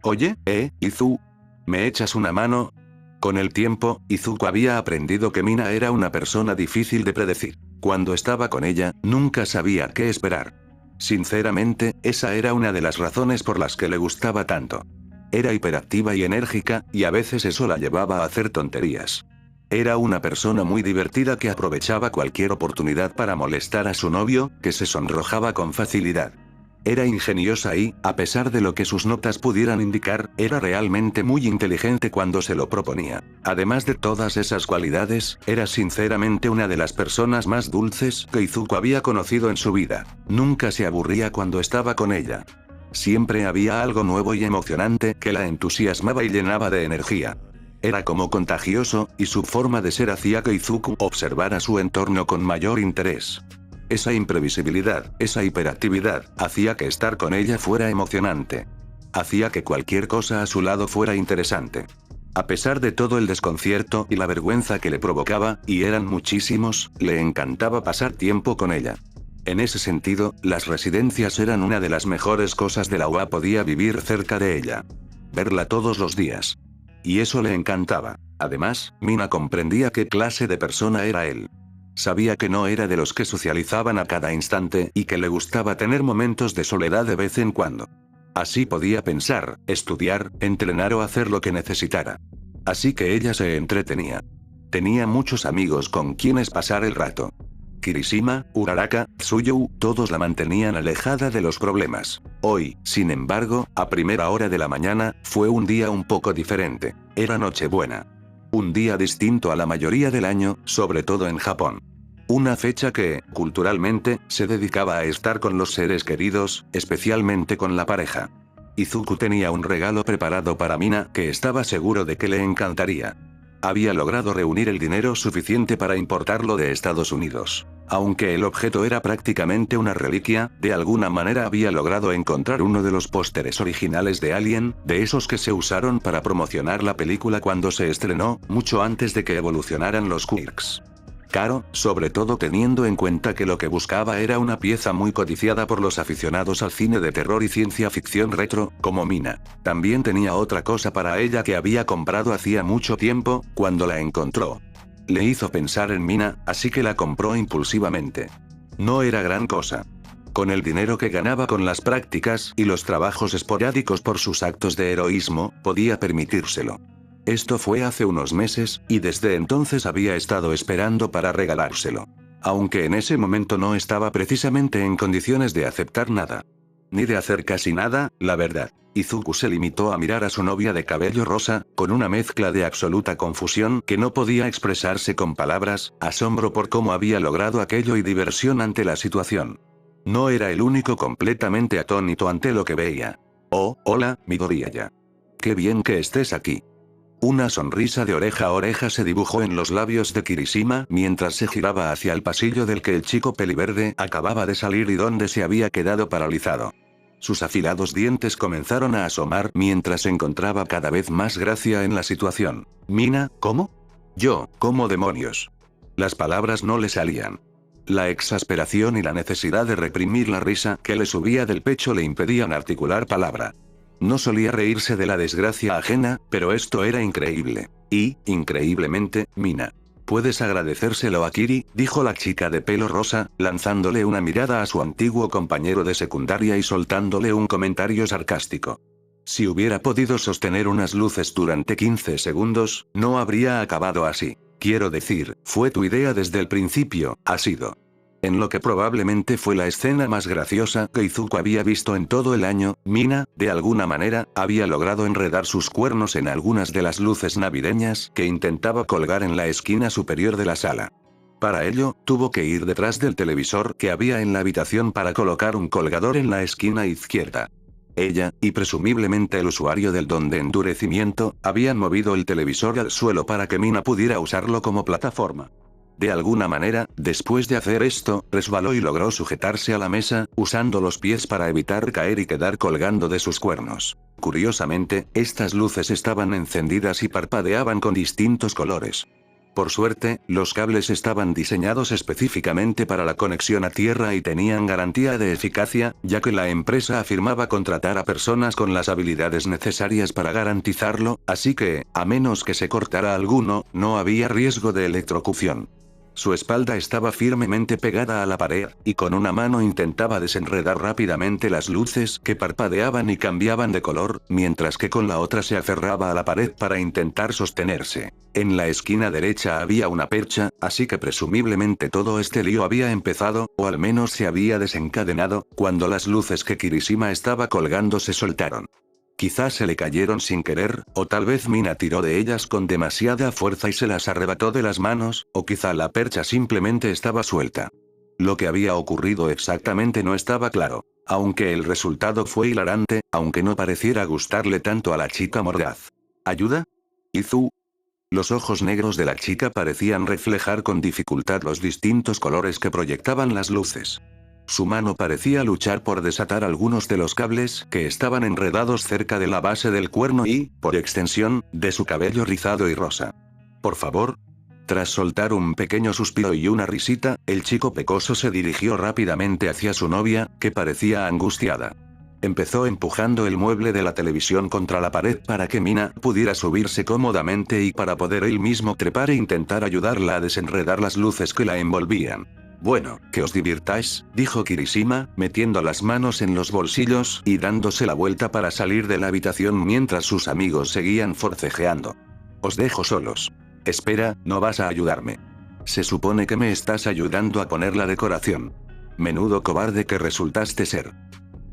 Oye, Izu. ¿Me echas una mano? Con el tiempo, Izuku había aprendido que Mina era una persona difícil de predecir. Cuando estaba con ella, nunca sabía qué esperar. Sinceramente, esa era una de las razones por las que le gustaba tanto. Era hiperactiva y enérgica, y a veces eso la llevaba a hacer tonterías. Era una persona muy divertida que aprovechaba cualquier oportunidad para molestar a su novio, que se sonrojaba con facilidad. Era ingeniosa y, a pesar de lo que sus notas pudieran indicar, era realmente muy inteligente cuando se lo proponía. Además de todas esas cualidades, era sinceramente una de las personas más dulces que Izuku había conocido en su vida. Nunca se aburría cuando estaba con ella. Siempre había algo nuevo y emocionante que la entusiasmaba y llenaba de energía. Era como contagioso, y su forma de ser hacía que Izuku observara su entorno con mayor interés. Esa imprevisibilidad, esa hiperactividad, hacía que estar con ella fuera emocionante. Hacía que cualquier cosa a su lado fuera interesante. A pesar de todo el desconcierto y la vergüenza que le provocaba, y eran muchísimos, le encantaba pasar tiempo con ella. En ese sentido, las residencias eran una de las mejores cosas de la UA. Podía vivir cerca de ella. Verla todos los días. Y eso le encantaba. Además, Mina comprendía qué clase de persona era él. Sabía que no era de los que socializaban a cada instante y que le gustaba tener momentos de soledad de vez en cuando. Así podía pensar, estudiar, entrenar o hacer lo que necesitara. Así que ella se entretenía. Tenía muchos amigos con quienes pasar el rato. Kirishima, Uraraka, Tsuyu, todos la mantenían alejada de los problemas. Hoy, sin embargo, a primera hora de la mañana, fue un día un poco diferente. Era Nochebuena. Un día distinto a la mayoría del año, sobre todo en Japón. Una fecha que, culturalmente, se dedicaba a estar con los seres queridos, especialmente con la pareja. Izuku tenía un regalo preparado para Mina que estaba seguro de que le encantaría. Había logrado reunir el dinero suficiente para importarlo de Estados Unidos. Aunque el objeto era prácticamente una reliquia, de alguna manera había logrado encontrar uno de los pósteres originales de Alien, de esos que se usaron para promocionar la película cuando se estrenó, mucho antes de que evolucionaran los quirks. Caro, sobre todo teniendo en cuenta que lo que buscaba era una pieza muy codiciada por los aficionados al cine de terror y ciencia ficción retro, como Mina. También tenía otra cosa para ella que había comprado hacía mucho tiempo, cuando la encontró. Le hizo pensar en Mina, así que la compró impulsivamente. No era gran cosa. Con el dinero que ganaba con las prácticas y los trabajos esporádicos por sus actos de heroísmo, podía permitírselo. Esto fue hace unos meses, y desde entonces había estado esperando para regalárselo. Aunque en ese momento no estaba precisamente en condiciones de aceptar nada. Ni de hacer casi nada, la verdad. Izuku se limitó a mirar a su novia de cabello rosa, con una mezcla de absoluta confusión que no podía expresarse con palabras, asombro por cómo había logrado aquello y diversión ante la situación. No era el único completamente atónito ante lo que veía. Oh, hola, Midoriyaya. Qué bien que estés aquí. Una sonrisa de oreja a oreja se dibujó en los labios de Kirishima mientras se giraba hacia el pasillo del que el chico peliverde acababa de salir y donde se había quedado paralizado. Sus afilados dientes comenzaron a asomar mientras encontraba cada vez más gracia en la situación. Mina, ¿cómo? Yo, ¿cómo demonios? Las palabras no le salían. La exasperación y la necesidad de reprimir la risa que le subía del pecho le impedían articular palabra. No solía reírse de la desgracia ajena, pero esto era increíble. Y, increíblemente, Mina. Puedes agradecérselo a Kiri, dijo la chica de pelo rosa, lanzándole una mirada a su antiguo compañero de secundaria y soltándole un comentario sarcástico. Si hubiera podido sostener unas luces durante 15 segundos, no habría acabado así. Quiero decir, fue tu idea desde el principio, ha sido. En lo que probablemente fue la escena más graciosa que Izuku había visto en todo el año, Mina, de alguna manera, había logrado enredar sus cuernos en algunas de las luces navideñas que intentaba colgar en la esquina superior de la sala. Para ello, tuvo que ir detrás del televisor que había en la habitación para colocar un colgador en la esquina izquierda. Ella, y presumiblemente el usuario del don de endurecimiento, habían movido el televisor al suelo para que Mina pudiera usarlo como plataforma. De alguna manera, después de hacer esto, resbaló y logró sujetarse a la mesa, usando los pies para evitar caer y quedar colgando de sus cuernos. Curiosamente, estas luces estaban encendidas y parpadeaban con distintos colores. Por suerte, los cables estaban diseñados específicamente para la conexión a tierra y tenían garantía de eficacia, ya que la empresa afirmaba contratar a personas con las habilidades necesarias para garantizarlo, así que, a menos que se cortara alguno, no había riesgo de electrocución. Su espalda estaba firmemente pegada a la pared, y con una mano intentaba desenredar rápidamente las luces que parpadeaban y cambiaban de color, mientras que con la otra se aferraba a la pared para intentar sostenerse. En la esquina derecha había una percha, así que presumiblemente todo este lío había empezado, o al menos se había desencadenado, cuando las luces que Kirishima estaba colgando se soltaron. Quizás se le cayeron sin querer, o tal vez Mina tiró de ellas con demasiada fuerza y se las arrebató de las manos, o quizá la percha simplemente estaba suelta. Lo que había ocurrido exactamente no estaba claro, aunque el resultado fue hilarante, aunque no pareciera gustarle tanto a la chica mordaz. ¿Ayuda? Izu. Los ojos negros de la chica parecían reflejar con dificultad los distintos colores que proyectaban las luces. Su mano parecía luchar por desatar algunos de los cables que estaban enredados cerca de la base del cuerno y, por extensión, de su cabello rizado y rosa. Por favor. Tras soltar un pequeño suspiro y una risita, el chico pecoso se dirigió rápidamente hacia su novia, que parecía angustiada. Empezó empujando el mueble de la televisión contra la pared para que Mina pudiera subirse cómodamente y para poder él mismo trepar e intentar ayudarla a desenredar las luces que la envolvían. Bueno, que os divirtáis, dijo Kirishima, metiendo las manos en los bolsillos y dándose la vuelta para salir de la habitación mientras sus amigos seguían forcejeando. Os dejo solos. Espera, no vas a ayudarme. Se supone que me estás ayudando a poner la decoración. Menudo cobarde que resultaste ser.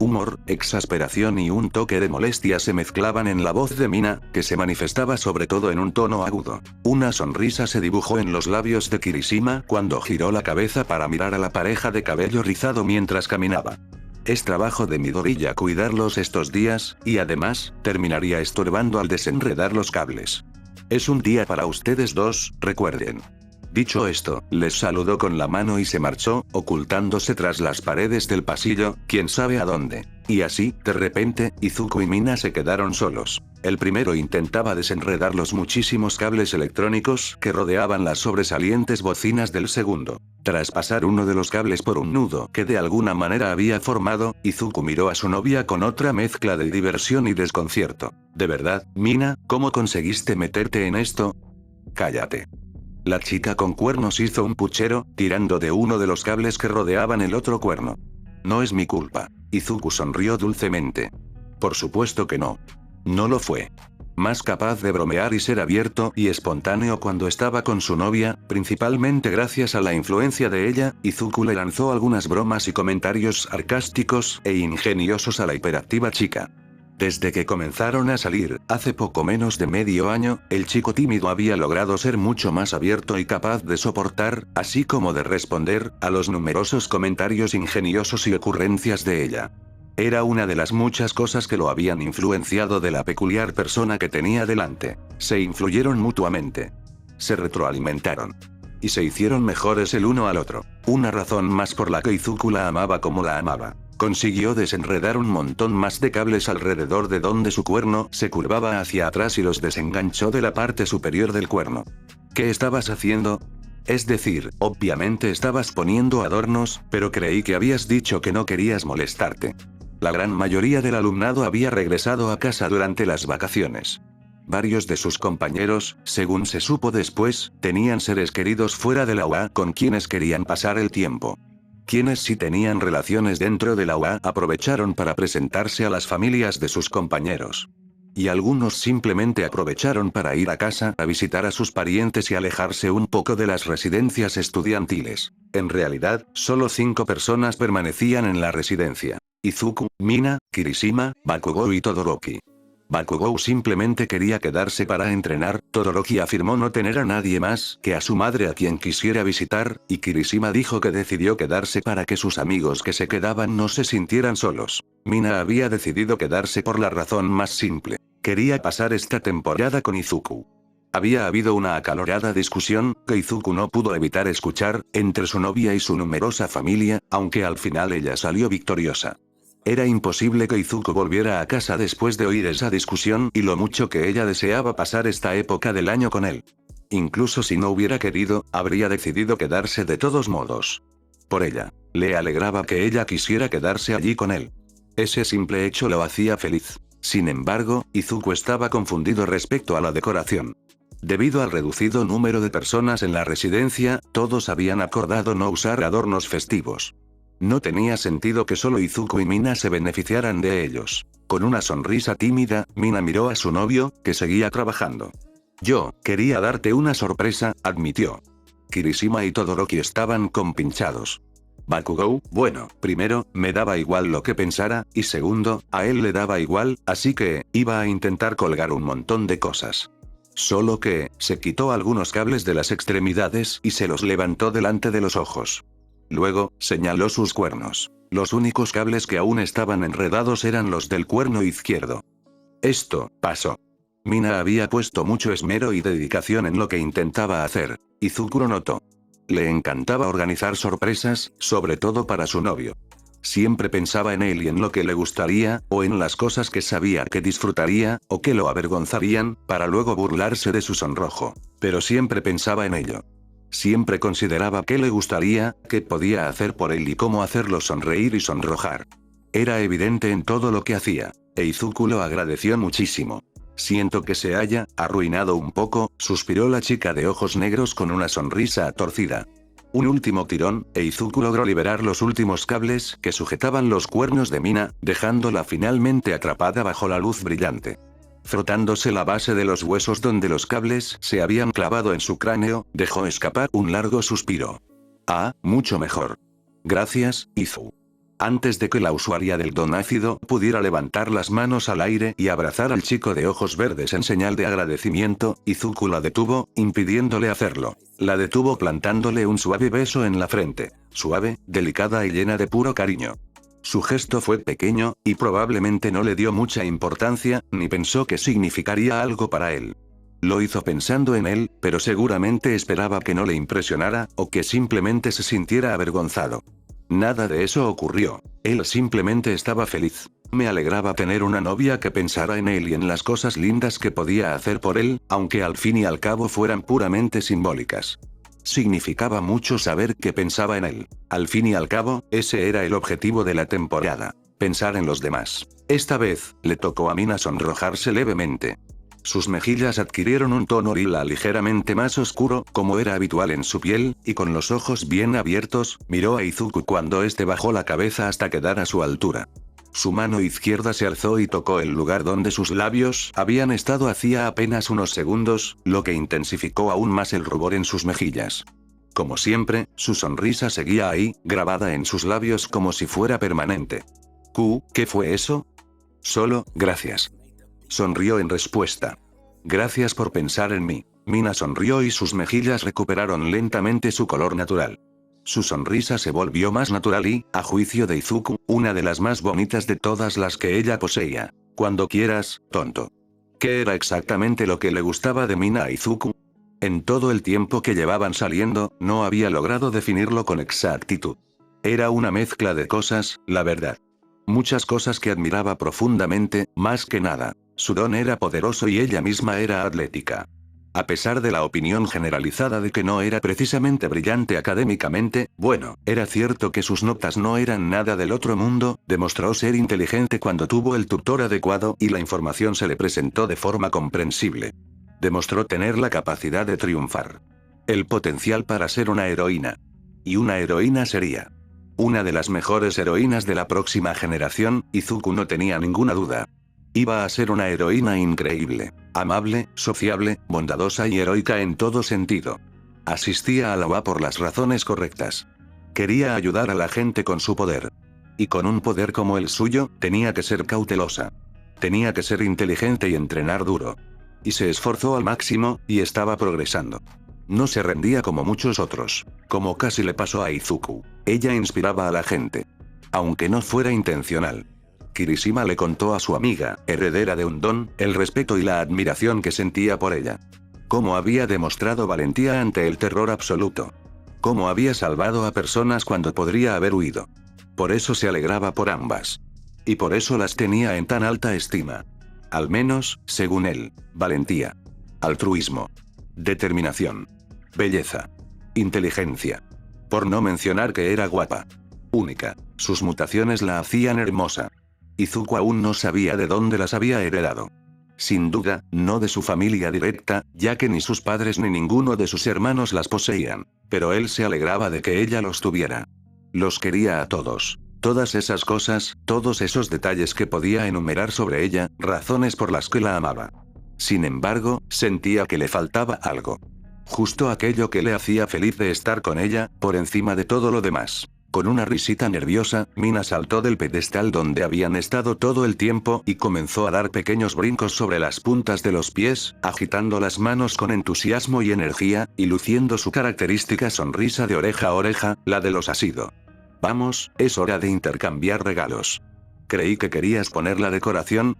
Humor, exasperación y un toque de molestia se mezclaban en la voz de Mina, que se manifestaba sobre todo en un tono agudo. Una sonrisa se dibujó en los labios de Kirishima cuando giró la cabeza para mirar a la pareja de cabello rizado mientras caminaba. Es trabajo de Midoriya cuidarlos estos días, y además, terminaría estorbando al desenredar los cables. Es un día para ustedes dos, recuerden. Dicho esto, les saludó con la mano y se marchó, ocultándose tras las paredes del pasillo, quién sabe a dónde. Y así, de repente, Izuku y Mina se quedaron solos. El primero intentaba desenredar los muchísimos cables electrónicos que rodeaban las sobresalientes bocinas del segundo. Tras pasar uno de los cables por un nudo que de alguna manera había formado, Izuku miró a su novia con otra mezcla de diversión y desconcierto. ¿De verdad, Mina, cómo conseguiste meterte en esto? Cállate. La chica con cuernos hizo un puchero, tirando de uno de los cables que rodeaban el otro cuerno. No es mi culpa. Izuku sonrió dulcemente. Por supuesto que no. No lo fue. Más capaz de bromear y ser abierto y espontáneo cuando estaba con su novia, principalmente gracias a la influencia de ella, Izuku le lanzó algunas bromas y comentarios sarcásticos e ingeniosos a la hiperactiva chica. Desde que comenzaron a salir, hace poco menos de medio año, el chico tímido había logrado ser mucho más abierto y capaz de soportar, así como de responder, a los numerosos comentarios ingeniosos y ocurrencias de ella. Era una de las muchas cosas que lo habían influenciado de la peculiar persona que tenía delante. Se influyeron mutuamente. Se retroalimentaron. Y se hicieron mejores el uno al otro. Una razón más por la que Izuku la amaba como la amaba. Consiguió desenredar un montón más de cables alrededor de donde su cuerno se curvaba hacia atrás y los desenganchó de la parte superior del cuerno. ¿Qué estabas haciendo? Es decir, obviamente estabas poniendo adornos, pero creí que habías dicho que no querías molestarte. La gran mayoría del alumnado había regresado a casa durante las vacaciones. Varios de sus compañeros, según se supo después, tenían seres queridos fuera de la UA con quienes querían pasar el tiempo. Quienes sí tenían relaciones dentro de la UA aprovecharon para presentarse a las familias de sus compañeros. Y algunos simplemente aprovecharon para ir a casa a visitar a sus parientes y alejarse un poco de las residencias estudiantiles. En realidad, solo 5 personas permanecían en la residencia. Izuku, Mina, Kirishima, Bakugou y Todoroki. Bakugou simplemente quería quedarse para entrenar, Todoroki afirmó no tener a nadie más que a su madre a quien quisiera visitar, y Kirishima dijo que decidió quedarse para que sus amigos que se quedaban no se sintieran solos. Mina había decidido quedarse por la razón más simple. Quería pasar esta temporada con Izuku. Había habido una acalorada discusión, que Izuku no pudo evitar escuchar, entre su novia y su numerosa familia, aunque al final ella salió victoriosa. Era imposible que Izuku volviera a casa después de oír esa discusión y lo mucho que ella deseaba pasar esta época del año con él. Incluso si no hubiera querido, habría decidido quedarse de todos modos. Por ella. Le alegraba que ella quisiera quedarse allí con él. Ese simple hecho lo hacía feliz. Sin embargo, Izuku estaba confundido respecto a la decoración. Debido al reducido número de personas en la residencia, todos habían acordado no usar adornos festivos. No tenía sentido que solo Izuku y Mina se beneficiaran de ellos. Con una sonrisa tímida, Mina miró a su novio, que seguía trabajando. Yo quería darte una sorpresa, admitió. Kirishima y Todoroki estaban compinchados. Bakugou, bueno, primero, me daba igual lo que pensara, y segundo, a él le daba igual, así que, iba a intentar colgar un montón de cosas. Solo que, se quitó algunos cables de las extremidades y se los levantó delante de los ojos. Luego, señaló sus cuernos. Los únicos cables que aún estaban enredados eran los del cuerno izquierdo. Esto pasó. Mina había puesto mucho esmero y dedicación en lo que intentaba hacer. Izuku lo notó. Le encantaba organizar sorpresas, sobre todo para su novio. Siempre pensaba en él y en lo que le gustaría, o en las cosas que sabía que disfrutaría, o que lo avergonzarían, para luego burlarse de su sonrojo. Pero siempre pensaba en ello. Siempre consideraba qué le gustaría, qué podía hacer por él y cómo hacerlo sonreír y sonrojar. Era evidente en todo lo que hacía. E Izuku lo agradeció muchísimo. Siento que se haya arruinado un poco, suspiró la chica de ojos negros con una sonrisa torcida. Un último tirón, e Izuku logró liberar los últimos cables que sujetaban los cuernos de Mina, dejándola finalmente atrapada bajo la luz brillante. Frotándose la base de los huesos donde los cables se habían clavado en su cráneo, dejó escapar un largo suspiro. Ah, mucho mejor. Gracias, Izu. Antes de que la usuaria del don ácido pudiera levantar las manos al aire y abrazar al chico de ojos verdes en señal de agradecimiento, Izuku la detuvo, impidiéndole hacerlo. La detuvo plantándole un suave beso en la frente. Suave, delicada y llena de puro cariño. Su gesto fue pequeño, y probablemente no le dio mucha importancia, ni pensó que significaría algo para él. Lo hizo pensando en él, pero seguramente esperaba que no le impresionara, o que simplemente se sintiera avergonzado. Nada de eso ocurrió. Él simplemente estaba feliz. Me alegraba tener una novia que pensara en él y en las cosas lindas que podía hacer por él, aunque al fin y al cabo fueran puramente simbólicas. Significaba mucho saber que pensaba en él. Al fin y al cabo, ese era el objetivo de la temporada. Pensar en los demás. Esta vez, le tocó a Mina sonrojarse levemente. Sus mejillas adquirieron un tono lila ligeramente más oscuro, como era habitual en su piel, y con los ojos bien abiertos, miró a Izuku cuando este bajó la cabeza hasta quedar a su altura. Su mano izquierda se alzó y tocó el lugar donde sus labios habían estado hacía apenas unos segundos, lo que intensificó aún más el rubor en sus mejillas. Como siempre, su sonrisa seguía ahí, grabada en sus labios como si fuera permanente. ¿Qué fue eso? Solo, gracias. Sonrió en respuesta. Gracias por pensar en mí. Mina sonrió y sus mejillas recuperaron lentamente su color natural. Su sonrisa se volvió más natural y, a juicio de Izuku, una de las más bonitas de todas las que ella poseía. Cuando quieras, tonto. ¿Qué era exactamente lo que le gustaba de Mina a Izuku? En todo el tiempo que llevaban saliendo, no había logrado definirlo con exactitud. Era una mezcla de cosas, la verdad. Muchas cosas que admiraba profundamente, más que nada. Su don era poderoso y ella misma era atlética. A pesar de la opinión generalizada de que no era precisamente brillante académicamente, bueno, era cierto que sus notas no eran nada del otro mundo, demostró ser inteligente cuando tuvo el tutor adecuado y la información se le presentó de forma comprensible. Demostró tener la capacidad de triunfar. El potencial para ser una heroína. Y una heroína sería. Una de las mejores heroínas de la próxima generación, Izuku no tenía ninguna duda. Iba a ser una heroína increíble, amable, sociable, bondadosa y heroica en todo sentido. Asistía a la UA por las razones correctas. Quería ayudar a la gente con su poder. Y con un poder como el suyo, tenía que ser cautelosa. Tenía que ser inteligente y entrenar duro. Y se esforzó al máximo, y estaba progresando. No se rendía como muchos otros, como casi le pasó a Izuku. Ella inspiraba a la gente. Aunque no fuera intencional. Kirishima le contó a su amiga, heredera de un don, el respeto y la admiración que sentía por ella. Cómo había demostrado valentía ante el terror absoluto. Cómo había salvado a personas cuando podría haber huido. Por eso se alegraba por ambas. Y por eso las tenía en tan alta estima. Al menos, según él, valentía. Altruismo. determinación, belleza, inteligencia. Por no mencionar que era guapa. Única. Sus mutaciones la hacían hermosa. Izuku aún no sabía de dónde las había heredado. Sin duda, no de su familia directa, ya que ni sus padres ni ninguno de sus hermanos las poseían. Pero él se alegraba de que ella los tuviera. Los quería a todos. Todas esas cosas, todos esos detalles que podía enumerar sobre ella, razones por las que la amaba. Sin embargo, sentía que le faltaba algo. Justo aquello que le hacía feliz de estar con ella, por encima de todo lo demás. Con una risita nerviosa, Mina saltó del pedestal donde habían estado todo el tiempo y comenzó a dar pequeños brincos sobre las puntas de los pies, agitando las manos con entusiasmo y energía, y luciendo su característica sonrisa de oreja a oreja, la de los Asido. Vamos, es hora de intercambiar regalos. Creí que querías poner la decoración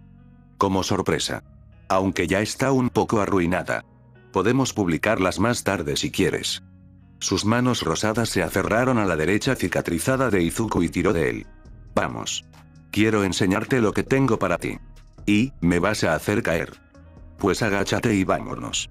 como sorpresa. Aunque ya está un poco arruinada. Podemos publicarlas más tarde si quieres. Sus manos rosadas se aferraron a la derecha cicatrizada de Izuku y tiró de él. Vamos. Quiero enseñarte lo que tengo para ti. Y, me vas a hacer caer. Pues agáchate y vámonos.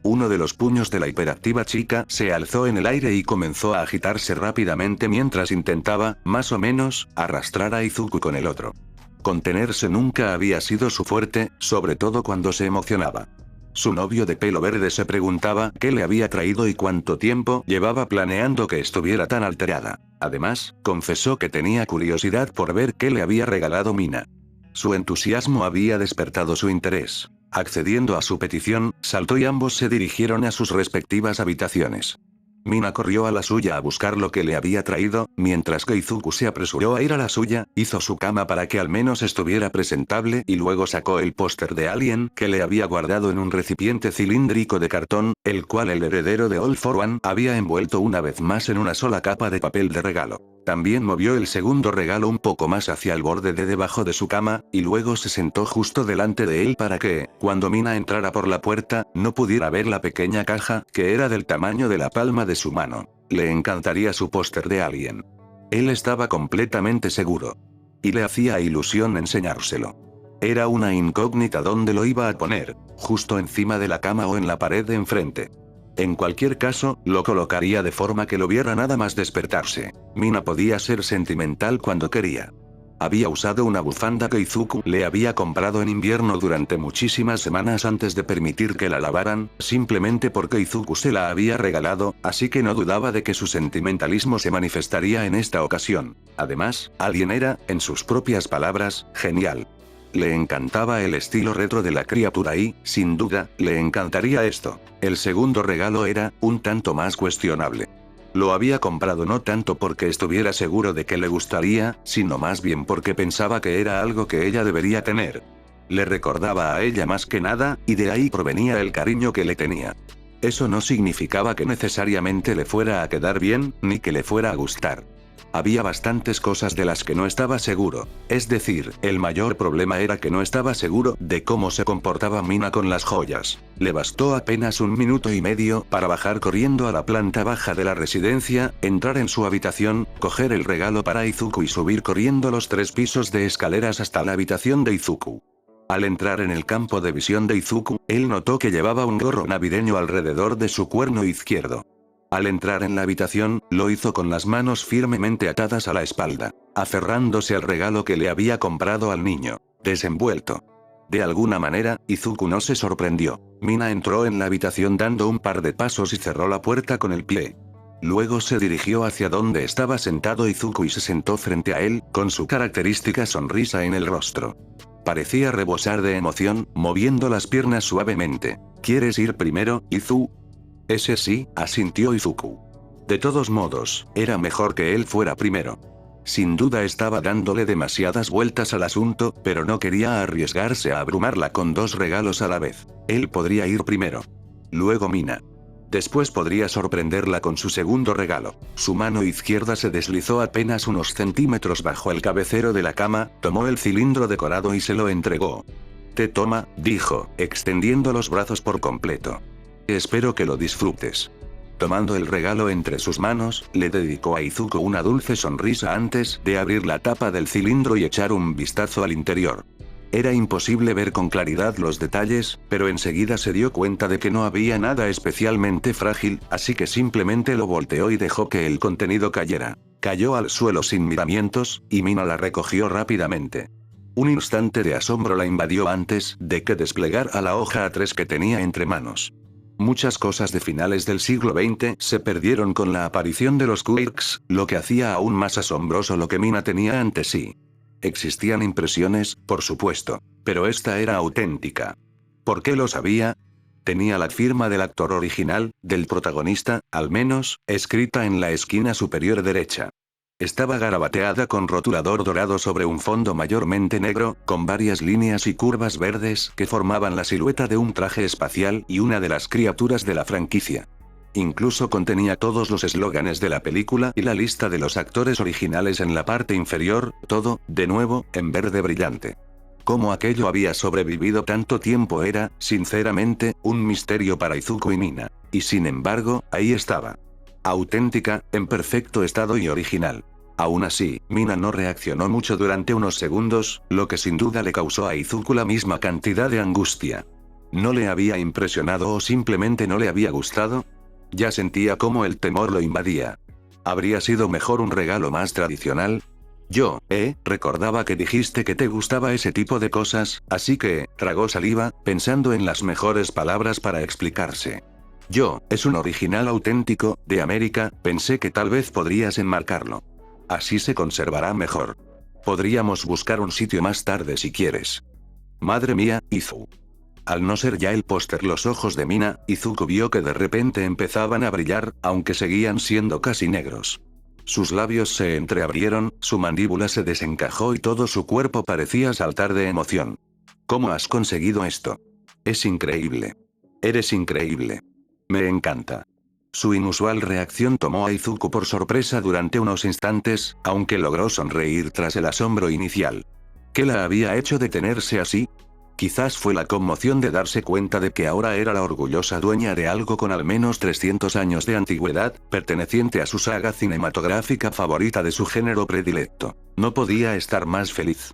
Uno de los puños de la hiperactiva chica se alzó en el aire y comenzó a agitarse rápidamente mientras intentaba, más o menos, arrastrar a Izuku con el otro. Contenerse nunca había sido su fuerte, sobre todo cuando se emocionaba. Su novio de pelo verde se preguntaba qué le había traído y cuánto tiempo llevaba planeando que estuviera tan alterada. Además, confesó que tenía curiosidad por ver qué le había regalado Mina. Su entusiasmo había despertado su interés. Accediendo a su petición, saltó y ambos se dirigieron a sus respectivas habitaciones. Mina corrió a la suya a buscar lo que le había traído, mientras que Izuku se apresuró a ir a la suya, hizo su cama para que al menos estuviera presentable y luego sacó el póster de Alien que le había guardado en un recipiente cilíndrico de cartón, el cual el heredero de All for One había envuelto una vez más en una sola capa de papel de regalo. También movió el segundo regalo un poco más hacia el borde de debajo de su cama, y luego se sentó justo delante de él para que, cuando Mina entrara por la puerta, no pudiera ver la pequeña caja, que era del tamaño de la palma de su mano. Le encantaría su póster de Alien. Él estaba completamente seguro. Y le hacía ilusión enseñárselo. Era una incógnita dónde lo iba a poner, justo encima de la cama o en la pared de enfrente. En cualquier caso, lo colocaría de forma que lo viera nada más despertarse. Mina podía ser sentimental cuando quería. Había usado una bufanda que Izuku le había comprado en invierno durante muchísimas semanas antes de permitir que la lavaran, simplemente porque Izuku se la había regalado, así que no dudaba de que su sentimentalismo se manifestaría en esta ocasión. Además, Alien era, en sus propias palabras, genial. Le encantaba el estilo retro de la criatura y, sin duda, le encantaría esto. El segundo regalo era, un tanto más cuestionable. Lo había comprado no tanto porque estuviera seguro de que le gustaría, sino más bien porque pensaba que era algo que ella debería tener. Le recordaba a ella más que nada, y de ahí provenía el cariño que le tenía. Eso no significaba que necesariamente le fuera a quedar bien, ni que le fuera a gustar. Había bastantes cosas de las que no estaba seguro. Es decir, el mayor problema era que no estaba seguro de cómo se comportaba Mina con las joyas. Le bastó apenas 1 minuto y medio para bajar corriendo a la planta baja de la residencia, entrar en su habitación, coger el regalo para Izuku y subir corriendo los 3 pisos de escaleras hasta la habitación de Izuku. Al entrar en el campo de visión de Izuku, él notó que llevaba un gorro navideño alrededor de su cuerno izquierdo. Al entrar en la habitación, lo hizo con las manos firmemente atadas a la espalda, aferrándose al regalo que le había comprado al niño, desenvuelto. De alguna manera, Izuku no se sorprendió. Mina entró en la habitación dando un par de pasos y cerró la puerta con el pie. Luego se dirigió hacia donde estaba sentado Izuku y se sentó frente a él, con su característica sonrisa en el rostro. Parecía rebosar de emoción, moviendo las piernas suavemente. ¿Quieres ir primero, Izu? Ese sí, asintió Izuku. De todos modos, era mejor que él fuera primero. Sin duda estaba dándole demasiadas vueltas al asunto, pero no quería arriesgarse a abrumarla con 2 regalos a la vez. Él podría ir primero. Luego Mina. Después podría sorprenderla con su segundo regalo. Su mano izquierda se deslizó apenas unos centímetros bajo el cabecero de la cama, tomó el cilindro decorado y se lo entregó. «Te toma», dijo, extendiendo los brazos por completo. «Espero que lo disfrutes». Tomando el regalo entre sus manos, le dedicó a Izuku una dulce sonrisa antes de abrir la tapa del cilindro y echar un vistazo al interior. Era imposible ver con claridad los detalles, pero enseguida se dio cuenta de que no había nada especialmente frágil, así que simplemente lo volteó y dejó que el contenido cayera. Cayó al suelo sin miramientos, y Mina la recogió rápidamente. Un instante de asombro la invadió antes de que desplegara la hoja A3 que tenía entre manos. Muchas cosas de finales del siglo XX se perdieron con la aparición de los Quirks, lo que hacía aún más asombroso lo que Mina tenía ante sí. Existían impresiones, por supuesto, pero esta era auténtica. ¿Por qué lo sabía? Tenía la firma del actor original, del protagonista, al menos, escrita en la esquina superior derecha. Estaba garabateada con rotulador dorado sobre un fondo mayormente negro, con varias líneas y curvas verdes que formaban la silueta de un traje espacial y una de las criaturas de la franquicia. Incluso contenía todos los eslóganes de la película y la lista de los actores originales en la parte inferior, todo, de nuevo, en verde brillante. Cómo aquello había sobrevivido tanto tiempo era, sinceramente, un misterio para Izuku y Mina. Y sin embargo, ahí estaba. Auténtica, en perfecto estado y original. Aún así, Mina no reaccionó mucho durante unos segundos, lo que sin duda le causó a Izuku la misma cantidad de angustia. ¿No le había impresionado o simplemente no le había gustado? Ya sentía cómo el temor lo invadía. ¿Habría sido mejor un regalo más tradicional? Recordaba que dijiste que te gustaba ese tipo de cosas, así que, tragó saliva, pensando en las mejores palabras para explicarse. Es un original auténtico, de América, pensé que tal vez podrías enmarcarlo. Así se conservará mejor. Podríamos buscar un sitio más tarde si quieres. Madre mía, Izu. Al no ser ya el póster los ojos de Mina, Izuku vio que de repente empezaban a brillar, aunque seguían siendo casi negros. Sus labios se entreabrieron, su mandíbula se desencajó y todo su cuerpo parecía saltar de emoción. ¿Cómo has conseguido esto? Es increíble. Eres increíble. Me encanta. Su inusual reacción tomó a Izuku por sorpresa durante unos instantes, aunque logró sonreír tras el asombro inicial. ¿Qué la había hecho detenerse así? Quizás fue la conmoción de darse cuenta de que ahora era la orgullosa dueña de algo con al menos 300 años de antigüedad, perteneciente a su saga cinematográfica favorita de su género predilecto. No podía estar más feliz.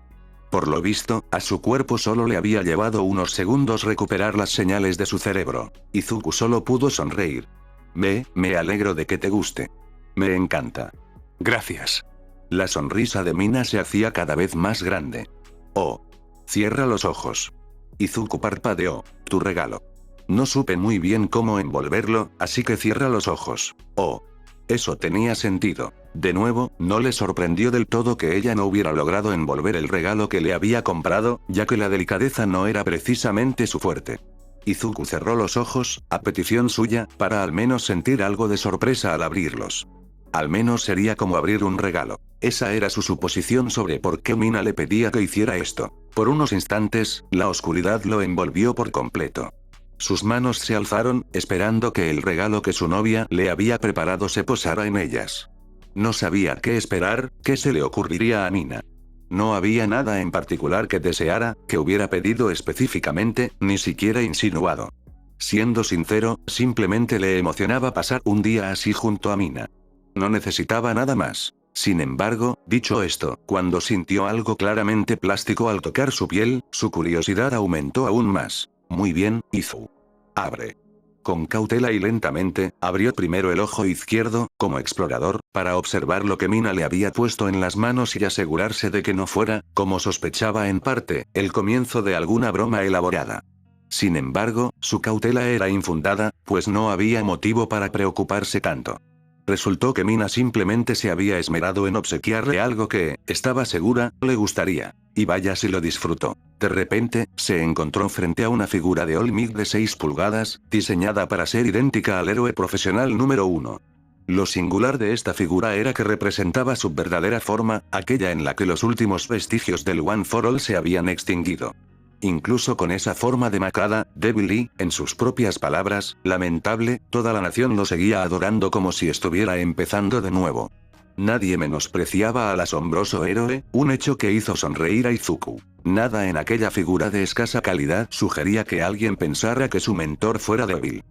Por lo visto, a su cuerpo solo le había llevado unos segundos recuperar las señales de su cerebro. Izuku solo pudo sonreír. Me alegro de que te guste. Me encanta. Gracias. La sonrisa de Mina se hacía cada vez más grande. Oh. Cierra los ojos. Izuku parpadeó. Tu regalo. No supe muy bien cómo envolverlo, así que cierra los ojos. Oh. Eso tenía sentido. De nuevo, no le sorprendió del todo que ella no hubiera logrado envolver el regalo que le había comprado, ya que la delicadeza no era precisamente su fuerte. Izuku cerró los ojos, a petición suya, para al menos sentir algo de sorpresa al abrirlos. Al menos sería como abrir un regalo. Esa era su suposición sobre por qué Mina le pedía que hiciera esto. Por unos instantes, la oscuridad lo envolvió por completo. Sus manos se alzaron, esperando que el regalo que su novia le había preparado se posara en ellas. No sabía qué esperar, qué se le ocurriría a Mina. No había nada en particular que deseara, que hubiera pedido específicamente, ni siquiera insinuado. Siendo sincero, simplemente le emocionaba pasar un día así junto a Mina. No necesitaba nada más. Sin embargo, dicho esto, cuando sintió algo claramente plástico al tocar su piel, su curiosidad aumentó aún más. Muy bien, Izu. Abre. Con cautela y lentamente, abrió primero el ojo izquierdo, como explorador, para observar lo que Mina le había puesto en las manos y asegurarse de que no fuera, como sospechaba en parte, el comienzo de alguna broma elaborada. Sin embargo, su cautela era infundada, pues no había motivo para preocuparse tanto. Resultó que Mina simplemente se había esmerado en obsequiarle algo que, estaba segura, le gustaría. Y vaya si lo disfrutó. De repente, se encontró frente a una figura de Olmec de 6 pulgadas, diseñada para ser idéntica al héroe profesional número 1. Lo singular de esta figura era que representaba su verdadera forma, aquella en la que los últimos vestigios del One for All se habían extinguido. Incluso con esa forma demacrada, débil y, en sus propias palabras, lamentable, toda la nación lo seguía adorando como si estuviera empezando de nuevo. Nadie menospreciaba al asombroso héroe, un hecho que hizo sonreír a Izuku. Nada en aquella figura de escasa calidad sugería que alguien pensara que su mentor fuera débil.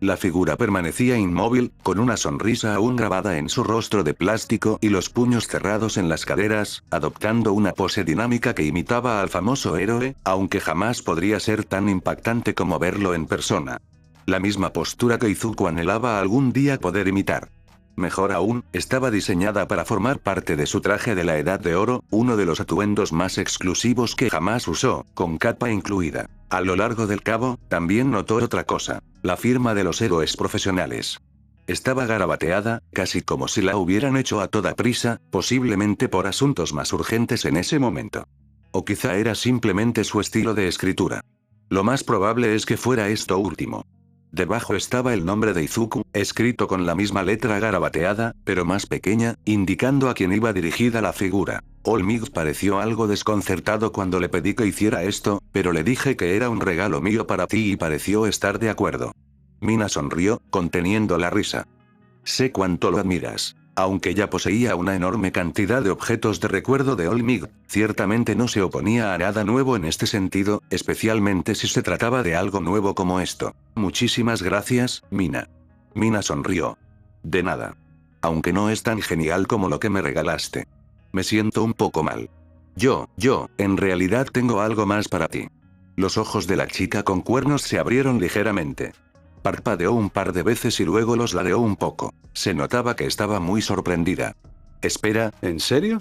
La figura permanecía inmóvil, con una sonrisa aún grabada en su rostro de plástico y los puños cerrados en las caderas, adoptando una pose dinámica que imitaba al famoso héroe, aunque jamás podría ser tan impactante como verlo en persona. La misma postura que Izuku anhelaba algún día poder imitar. Mejor aún, estaba diseñada para formar parte de su traje de la Edad de Oro, uno de los atuendos más exclusivos que jamás usó, con capa incluida. A lo largo del cabo, también notó otra cosa: la firma de los héroes profesionales. Estaba garabateada, casi como si la hubieran hecho a toda prisa, posiblemente por asuntos más urgentes en ese momento. O quizá era simplemente su estilo de escritura. Lo más probable es que fuera esto último. Debajo estaba el nombre de Izuku, escrito con la misma letra garabateada, pero más pequeña, indicando a quién iba dirigida la figura. Olmig pareció algo desconcertado cuando le pedí que hiciera esto, pero le dije que era un regalo mío para ti y pareció estar de acuerdo. Mina sonrió, conteniendo la risa. Sé cuánto lo admiras. Aunque ya poseía una enorme cantidad de objetos de recuerdo de Olmig, ciertamente no se oponía a nada nuevo en este sentido, especialmente si se trataba de algo nuevo como esto. Muchísimas gracias, Mina. Mina sonrió. De nada. Aunque no es tan genial como lo que me regalaste. Me siento un poco mal. En realidad tengo algo más para ti. Los ojos de la chica con cuernos se abrieron ligeramente. Parpadeó un par de veces y luego los ladeó un poco. Se notaba que estaba muy sorprendida. Espera, ¿en serio?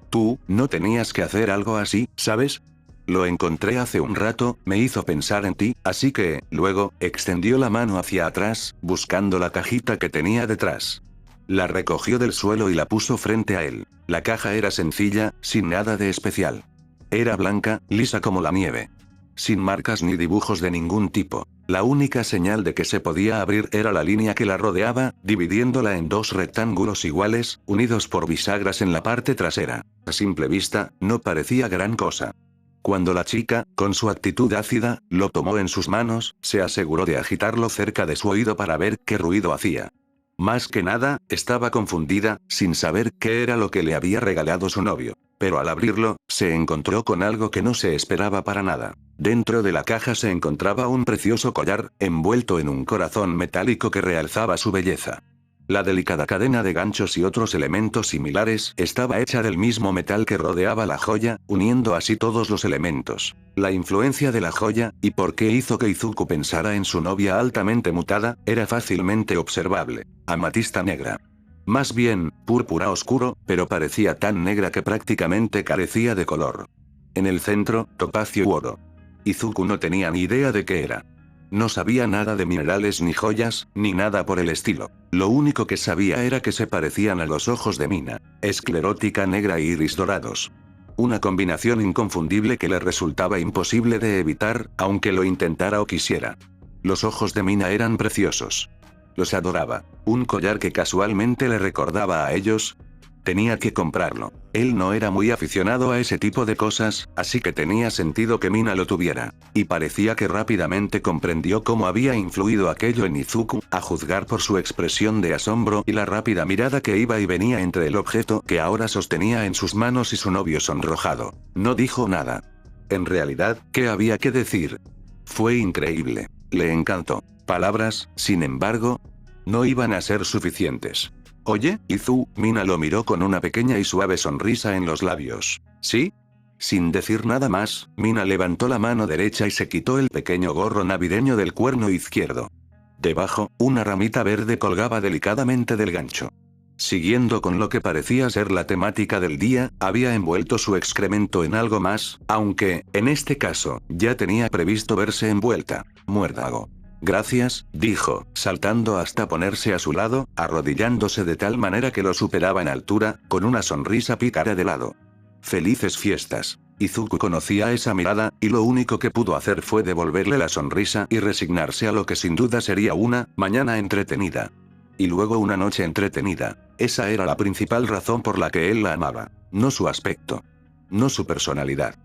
Tú, no tenías que hacer algo así, ¿sabes? Lo encontré hace un rato, me hizo pensar en ti, así que, luego, extendió la mano hacia atrás, buscando la cajita que tenía detrás. La recogió del suelo y la puso frente a él. La caja era sencilla, sin nada de especial. Era blanca, lisa como la nieve. Sin marcas ni dibujos de ningún tipo. La única señal de que se podía abrir era la línea que la rodeaba, dividiéndola en dos rectángulos iguales, unidos por bisagras en la parte trasera. A simple vista, no parecía gran cosa. Cuando la chica, con su actitud ácida, lo tomó en sus manos, se aseguró de agitarlo cerca de su oído para ver qué ruido hacía. Más que nada, estaba confundida, sin saber qué era lo que le había regalado su novio. Pero al abrirlo, se encontró con algo que no se esperaba para nada. Dentro de la caja se encontraba un precioso collar, envuelto en un corazón metálico que realzaba su belleza. La delicada cadena de ganchos y otros elementos similares estaba hecha del mismo metal que rodeaba la joya, uniendo así todos los elementos. La influencia de la joya, y por qué hizo que Izuku pensara en su novia altamente mutada, era fácilmente observable. Amatista negra. Más bien, púrpura oscuro, pero parecía tan negra que prácticamente carecía de color. En el centro, topacio u oro. Izuku no tenía ni idea de qué era. No sabía nada de minerales ni joyas, ni nada por el estilo. Lo único que sabía era que se parecían a los ojos de Mina. Esclerótica negra e iris dorados. Una combinación inconfundible que le resultaba imposible de evitar, aunque lo intentara o quisiera. Los ojos de Mina eran preciosos. Los adoraba. Un collar que casualmente le recordaba a ellos. Tenía que comprarlo. Él no era muy aficionado a ese tipo de cosas, así que tenía sentido que Mina lo tuviera. Y parecía que rápidamente comprendió cómo había influido aquello en Izuku, a juzgar por su expresión de asombro y la rápida mirada que iba y venía entre el objeto que ahora sostenía en sus manos y su novio sonrojado. No dijo nada. En realidad, ¿qué había que decir? Fue increíble. Le encantó. Palabras, sin embargo, no iban a ser suficientes. Oye, Izu, Mina lo miró con una pequeña y suave sonrisa en los labios. ¿Sí? Sin decir nada más, Mina levantó la mano derecha y se quitó el pequeño gorro navideño del cuerno izquierdo. Debajo, una ramita verde colgaba delicadamente del gancho. Siguiendo con lo que parecía ser la temática del día, había envuelto su excremento en algo más, aunque, en este caso, ya tenía previsto verse envuelta. Muérdago. Gracias, dijo, saltando hasta ponerse a su lado, arrodillándose de tal manera que lo superaba en altura, con una sonrisa pícara de lado. Felices fiestas. Izuku conocía esa mirada, y lo único que pudo hacer fue devolverle la sonrisa y resignarse a lo que sin duda sería una mañana entretenida. Y luego una noche entretenida. Esa era la principal razón por la que él la amaba. No su aspecto. No su personalidad.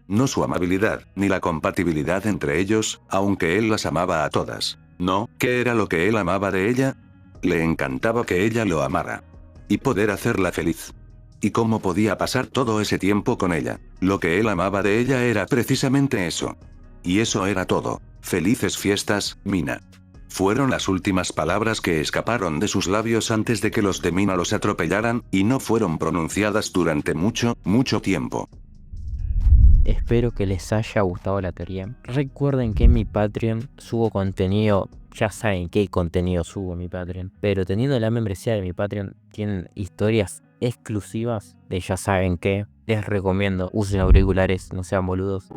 No su amabilidad, ni la compatibilidad entre ellos, aunque él las amaba a todas. No, ¿qué era lo que él amaba de ella? Le encantaba que ella lo amara. Y poder hacerla feliz. ¿Y cómo podía pasar todo ese tiempo con ella? Lo que él amaba de ella era precisamente eso. Y eso era todo. Felices fiestas, Mina. Fueron las últimas palabras que escaparon de sus labios antes de que los de Mina los atropellaran, y no fueron pronunciadas durante mucho, mucho tiempo. Espero que les haya gustado la teoría. Recuerden que en mi Patreon subo contenido, ya saben qué contenido subo en mi Patreon, pero teniendo la membresía de mi Patreon tienen historias exclusivas de ya saben qué. Les recomiendo, usen auriculares, no sean boludos.